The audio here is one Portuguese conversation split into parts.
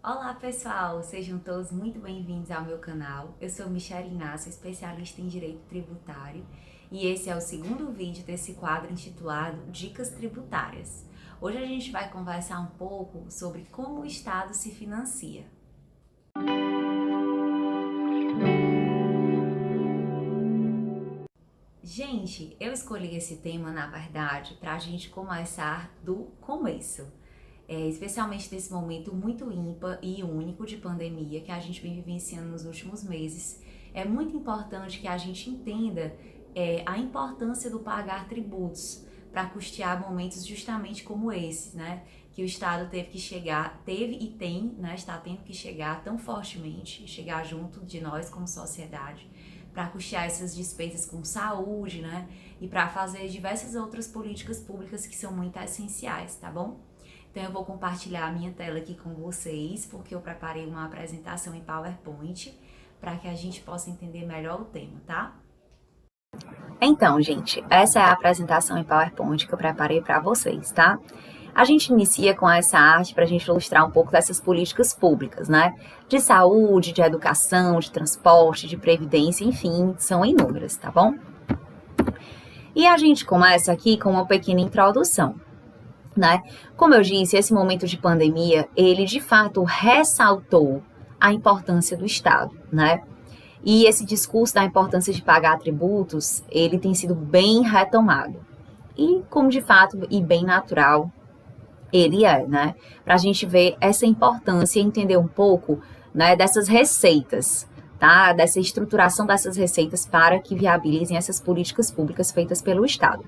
Olá pessoal, sejam todos muito bem-vindos ao meu canal. Eu sou Michelle Inácio, especialista em Direito Tributário, e esse é o segundo vídeo desse quadro intitulado Dicas Tributárias. Hoje a gente vai conversar um pouco sobre como o Estado se financia. Gente, eu escolhi esse tema, na verdade, para a gente começar do começo. Especialmente nesse momento muito ímpar e único de pandemia que a gente vem vivenciando nos últimos meses. É muito importante que a gente entenda a importância do pagar tributos para custear momentos justamente como esse, né? Que o Estado teve que chegar, teve e tem, né? Está tendo que chegar tão fortemente, chegar junto de nós como sociedade, para custear essas despesas com saúde, né? E para fazer diversas outras políticas públicas que são muito essenciais, tá bom? Então eu vou compartilhar a minha tela aqui com vocês, porque eu preparei uma apresentação em PowerPoint para que a gente possa entender melhor o tema, tá? Então, gente, essa é a apresentação em PowerPoint que eu preparei para vocês, tá? A gente inicia com essa arte para a gente ilustrar um pouco dessas políticas públicas, né? De saúde, de educação, de transporte, de previdência, enfim, são inúmeras, tá bom? E a gente começa aqui com uma pequena introdução. Né? Como eu disse, esse momento de pandemia, ele de fato ressaltou a importância do Estado, né? E esse discurso da importância de pagar tributos, ele tem sido bem retomado. E como de fato e bem natural ele é, né? Para a gente ver essa importância e entender um pouco, né, dessas receitas, tá? Dessa estruturação dessas receitas para que viabilizem essas políticas públicas feitas pelo Estado.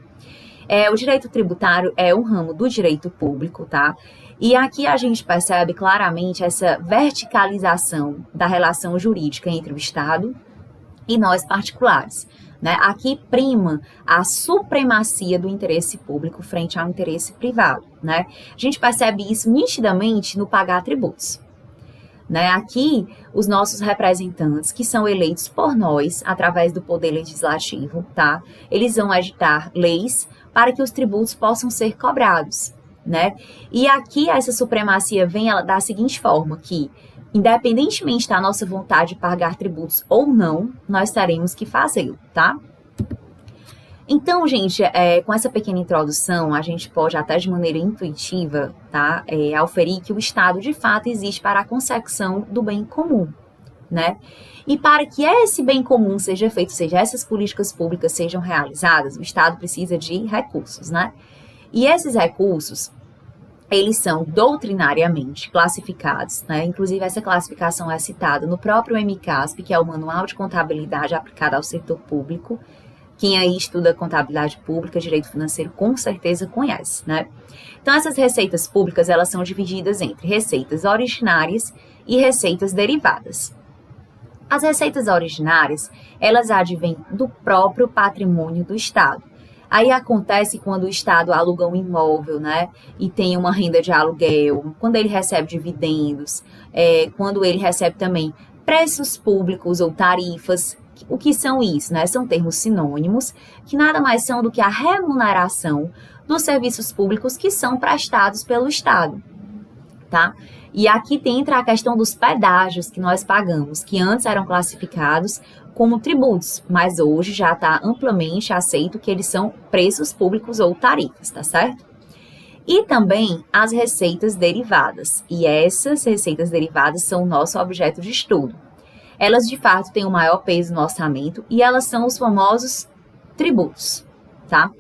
O direito tributário é um ramo do direito público, tá? E aqui a gente percebe claramente essa verticalização da relação jurídica entre o Estado e nós particulares, né? Aqui prima a supremacia do interesse público frente ao interesse privado, né? A gente percebe isso nitidamente no pagar tributos. Né? Aqui, os nossos representantes, que são eleitos por nós, através do Poder Legislativo, tá? Eles vão editar leis para que os tributos possam ser cobrados, né? E aqui, essa supremacia vem da seguinte forma, que, independentemente da nossa vontade de pagar tributos ou não, nós teremos que fazê-lo, tá? Então, gente, com essa pequena introdução, a gente pode até de maneira intuitiva, tá, auferir que o Estado, de fato, existe para a consecução do bem comum, né? E para que esse bem comum seja feito, seja essas políticas públicas sejam realizadas, o Estado precisa de recursos, né? E esses recursos, eles são doutrinariamente classificados, né? Inclusive, essa classificação é citada no próprio MCASP, que é o Manual de Contabilidade aplicada ao Setor Público. Quem aí estuda contabilidade pública, direito financeiro, com certeza conhece, né? Então, essas receitas públicas, elas são divididas entre receitas originárias e receitas derivadas. As receitas originárias, elas advêm do próprio patrimônio do Estado. Aí acontece quando o Estado aluga um imóvel, né? E tem uma renda de aluguel, quando ele recebe dividendos, quando ele recebe também preços públicos ou tarifas. O que são isso, né? São termos sinônimos, que nada mais são do que a remuneração dos serviços públicos que são prestados pelo Estado, tá? E aqui entra a questão dos pedágios que nós pagamos, que antes eram classificados como tributos, mas hoje já está amplamente aceito que eles são preços públicos ou tarifas, tá certo? E também as receitas derivadas, e essas receitas derivadas são o nosso objeto de estudo. Elas, de fato, têm o maior peso no orçamento e elas são os famosos tributos, tá?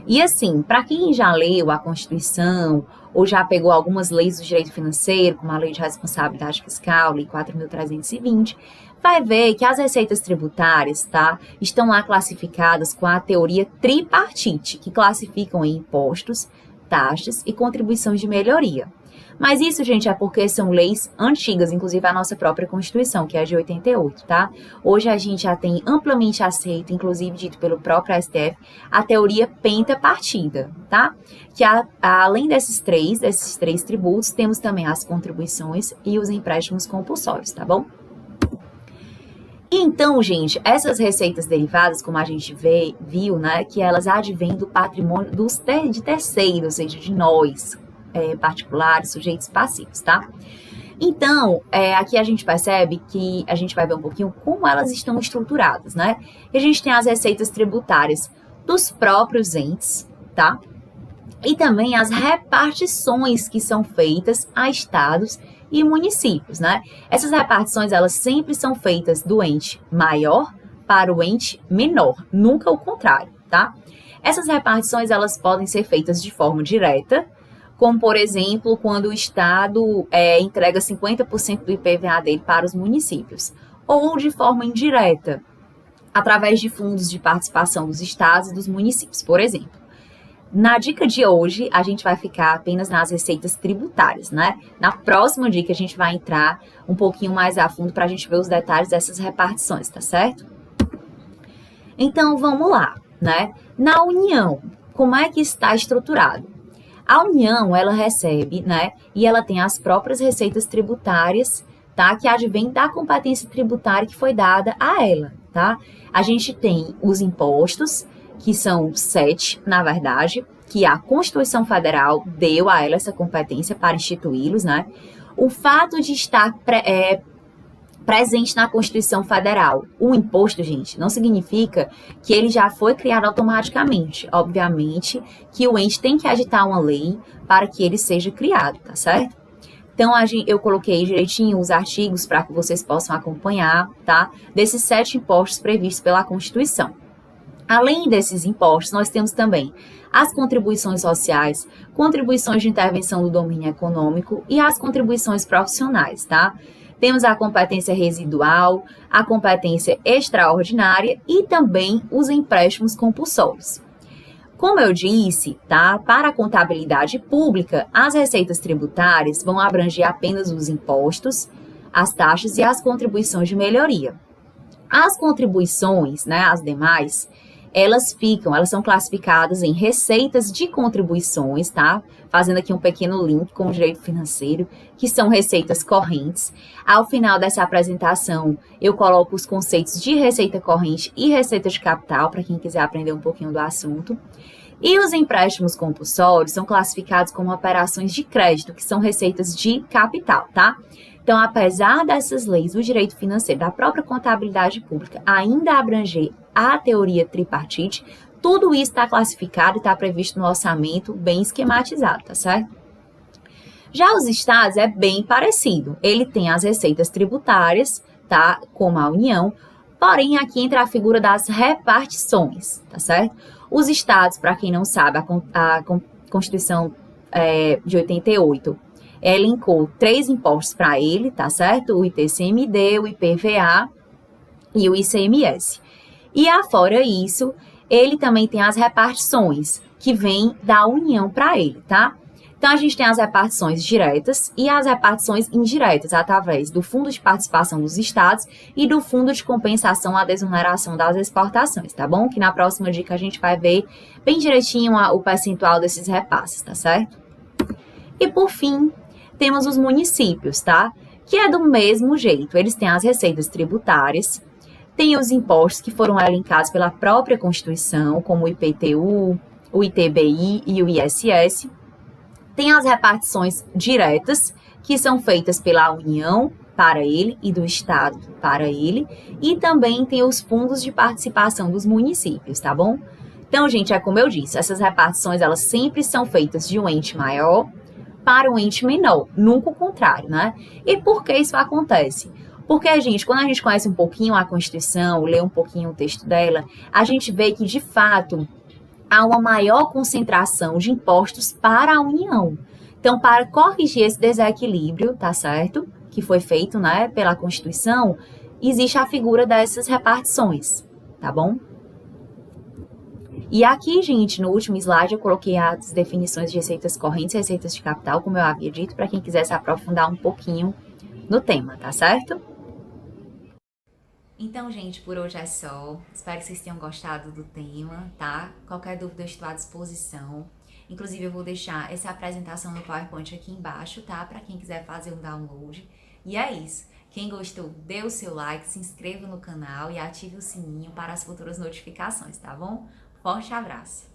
E assim, para quem já leu a Constituição ou já pegou algumas leis do direito financeiro, como a Lei de Responsabilidade Fiscal, Lei 4.320, vai ver que as receitas tributárias, tá, estão lá classificadas com a teoria tripartite, que classificam em impostos, taxas e contribuições de melhoria. Mas isso, gente, é porque são leis antigas, inclusive a nossa própria Constituição, que é de 88, tá? Hoje a gente já tem amplamente aceito, inclusive dito pelo próprio STF, a teoria pentapartida, tá? Que além desses três tributos, temos também as contribuições e os empréstimos compulsórios, tá bom? Então, gente, essas receitas derivadas, como a gente viu, né, que elas advêm do patrimônio de terceiros, ou seja, de nós, particulares, sujeitos passivos, tá? Então, aqui a gente percebe que a gente vai ver um pouquinho como elas estão estruturadas, né? E a gente tem as receitas tributárias dos próprios entes, tá? E também as repartições que são feitas a estados e municípios, né? Essas repartições, elas sempre são feitas do ente maior para o ente menor, nunca o contrário, tá? Essas repartições, elas podem ser feitas de forma direta, como, por exemplo, quando o Estado entrega 50% do IPVA dele para os municípios, ou de forma indireta, através de fundos de participação dos estados e dos municípios, por exemplo. Na dica de hoje, a gente vai ficar apenas nas receitas tributárias, né? Na próxima dica, a gente vai entrar um pouquinho mais a fundo para a gente ver os detalhes dessas repartições, tá certo? Então, vamos lá, né? Na União, como é que está estruturado? A União, ela recebe, né? E ela tem as próprias receitas tributárias, tá? Que advém da competência tributária que foi dada a ela, tá? A gente tem os impostos, que são 7, na verdade, que a Constituição Federal deu a ela essa competência para instituí-los, né? O fato de estar presente na Constituição Federal, o imposto, gente, não significa que ele já foi criado automaticamente. Obviamente que o ente tem que editar uma lei para que ele seja criado, tá certo? Então, eu coloquei direitinho os artigos para que vocês possam acompanhar, tá? Desses 7 impostos previstos pela Constituição. Além desses impostos, nós temos também as contribuições sociais, contribuições de intervenção do domínio econômico e as contribuições profissionais, tá? Temos a competência residual, a competência extraordinária e também os empréstimos compulsórios. Como eu disse, tá? Para a contabilidade pública, as receitas tributárias vão abranger apenas os impostos, as taxas e as contribuições de melhoria. As contribuições, né, as demais, elas são classificadas em receitas de contribuições, tá? Fazendo aqui um pequeno link com o direito financeiro, que são receitas correntes. Ao final dessa apresentação, eu coloco os conceitos de receita corrente e receita de capital, para quem quiser aprender um pouquinho do assunto. E os empréstimos compulsórios são classificados como operações de crédito, que são receitas de capital, tá? Então, apesar dessas leis do direito financeiro, da própria contabilidade pública, ainda abranger a teoria tripartite, tudo isso está classificado e está previsto no orçamento bem esquematizado, tá certo? Já os estados é bem parecido. Ele tem as receitas tributárias, tá? Como a União, porém aqui entra a figura das repartições, tá certo? Os estados, para quem não sabe, a Constituição de 88 elencou 3 impostos para ele, tá certo? O ITCMD, o IPVA e o ICMS. E afora isso, ele também tem as repartições, que vêm da União para ele, tá? Então, a gente tem as repartições diretas e as repartições indiretas, através do Fundo de Participação dos Estados e do Fundo de Compensação à Desoneração das Exportações, tá bom? Que na próxima dica a gente vai ver bem direitinho o percentual desses repasses, tá certo? E, por fim, temos os municípios, tá? Que é do mesmo jeito, eles têm as receitas tributárias, tem os impostos que foram elencados pela própria Constituição, como o IPTU, o ITBI e o ISS. Tem as repartições diretas, que são feitas pela União para ele e do Estado para ele. E também tem os fundos de participação dos municípios, tá bom? Então, gente, é como eu disse, essas repartições, elas sempre são feitas de um ente maior para um ente menor, nunca o contrário, né? E por que isso acontece? Porque, gente, quando a gente conhece um pouquinho a Constituição, lê um pouquinho o texto dela, a gente vê que, de fato, há uma maior concentração de impostos para a União. Então, para corrigir esse desequilíbrio, tá certo? Que foi feito, né, pela Constituição, existe a figura dessas repartições, tá bom? E aqui, gente, no último slide, eu coloquei as definições de receitas correntes e receitas de capital, como eu havia dito, para quem quiser se aprofundar um pouquinho no tema, tá certo? Então, gente, por hoje é só. Espero que vocês tenham gostado do tema, tá? Qualquer dúvida eu estou à disposição. Inclusive, eu vou deixar essa apresentação no PowerPoint aqui embaixo, tá? Para quem quiser fazer um download. E é isso. Quem gostou, dê o seu like, se inscreva no canal e ative o sininho para as futuras notificações, tá bom? Forte abraço!